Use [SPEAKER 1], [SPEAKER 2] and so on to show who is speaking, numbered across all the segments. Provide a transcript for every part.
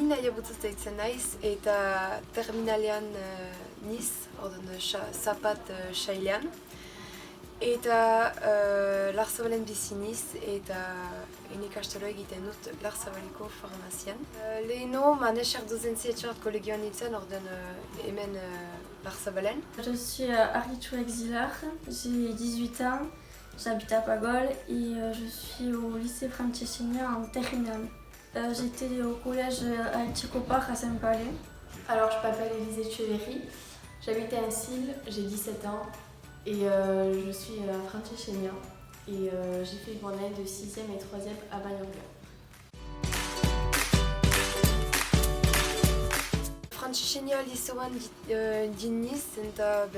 [SPEAKER 1] Naia Butuz deitzen naiz eta terminalean niz, orduan zapat sailean. Eta Larzabalen bizi niz eta ikastaro egiten dut Larzabaleko farmazian. Leheno, neser dozentzia etxart kolegioan nintzen, orduan hemen Larzabalen.
[SPEAKER 2] Je suis Arlichou Exilar, j'ai 18 ans, j'habite à Pagol et je suis au lycée Francescenia en terminale. J'étais au collège à Tchikopar à Saint-Palais.
[SPEAKER 3] Alors je m'appelle Élise Echeverry, j'habite à Annecy, j'ai 17 ans et je suis à Francescenia et j'ai fait mon année de 6e et 3e à Magnolia.
[SPEAKER 1] Francescenia liceoan diniz eta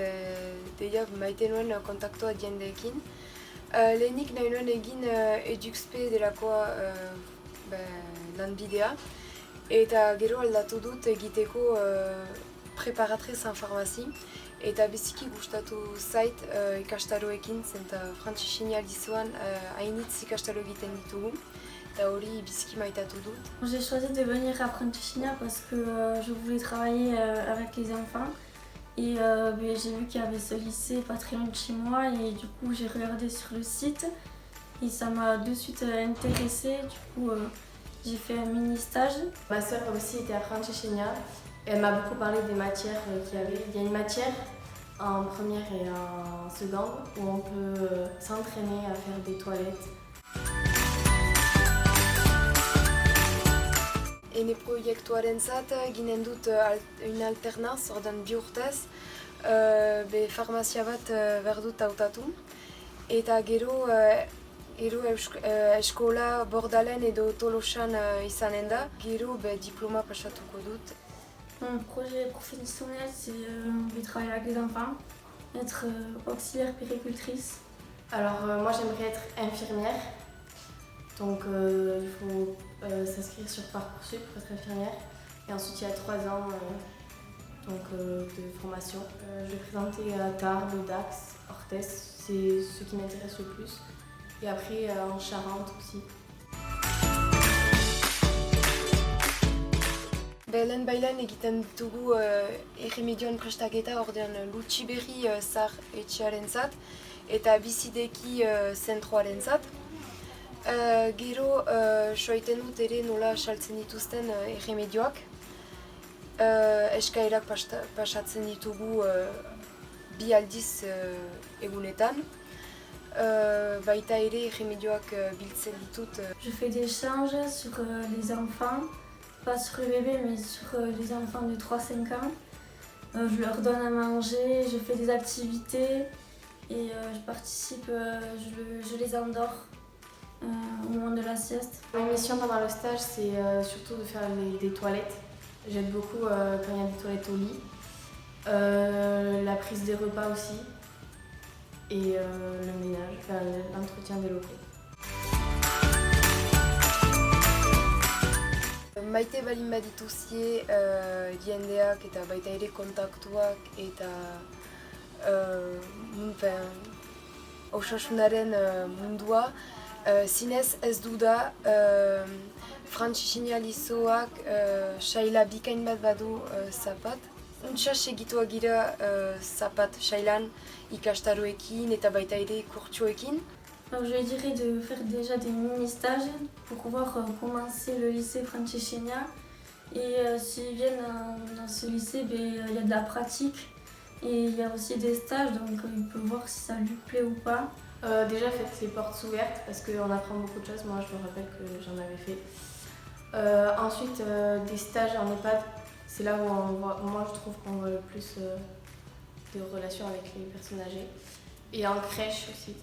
[SPEAKER 1] deia maite nuen kontaktua diendeekin. Lehenik nahi nuen egin EduxP delakoa lanbidea eta gero aldatu dut egiteko preparatriz en farmazi eta biziki gustatu zait ikastaroekin zenta Francescenia liceoan hainitz ikastaro egiten ditugu.
[SPEAKER 2] J'ai choisi de venir à Francescenia parce que je voulais travailler avec les enfants et j'ai vu qu'il y avait ce lycée pas très loin de chez moi et du coup j'ai regardé sur le site et ça m'a de suite intéressée. Du coup j'ai fait un mini stage.
[SPEAKER 3] Ma sœur aussi était à Francescenia et elle m'a beaucoup parlé des matières qu'il y avait. Il y a une matière en première et en seconde où on peut s'entraîner à faire des toilettes.
[SPEAKER 1] Ene proiektuarentzat ginen dut une alternaz, ordan bi urtez, farmazia bat behar dut hautatu. Eta gero eskola Bordalen edo Tolosan izanen da, gero diploma pasatuko dut.
[SPEAKER 2] Mon projet professionnel, c'est de travailler avec les enfants, être auxiliaire puéricultrice.
[SPEAKER 3] Alors moi j'aimerais être infirmière. Donc il faut s'inscrire sur Parcoursup pour être infirmière. Et ensuite il y a 3 ans de formation. Je vais présenter à Tarbes, Dax, Orthez, c'est ce qui m'intéresse le plus. Et après en Charente aussi.
[SPEAKER 1] Lehen bailan egiten dugu erremedioan prestaketa ordean Lutxiberri zar etxearentzat eta bizideki zentroarentzat. Gero soaiten dut ere nola saltzen dituzten erremedioak. Eskaerak pasatzen ditugu bi aldiz egunetan. Baita ere erremedioak biltzen ditut.
[SPEAKER 2] Je fais des changes sur les enfants, pas sur les bébés mais sur les enfants de 3-5 ans. Je leur donne à manger, je fais des activités et je participe, je les endors. Au moment de la sieste.
[SPEAKER 3] Ma mission pendant le stage, c'est surtout de faire des toilettes. J'aide beaucoup quand il y a des toilettes au lit. La prise des repas aussi. Et le ménage, enfin, l'entretien des locaux.
[SPEAKER 1] Maite balin badituzie jendeak eta baita ere kontaktuak eta osasunaren mundua. Zinez ez du da Francescenia liceoak saila bikain bat badu zapat. Untsa segitua gira zapat sailan ikastaroekin eta baita ere kurtsoekin.
[SPEAKER 2] Alors je dirais de faire déjà des mini-stages pour pouvoir commencer le lycée Francescenia. Et s'ils viennent dans ce lycée, il y a de la pratique et il y a aussi des stages, donc il peut voir si ça lui plaît ou pas.
[SPEAKER 3] Déjà faites les portes ouvertes parce qu'on apprend beaucoup de choses, moi je me rappelle que j'en avais fait. Ensuite des stages en EHPAD, c'est là où moi je trouve qu'on voit le plus de relations avec les personnes âgées. Et en crèche aussi.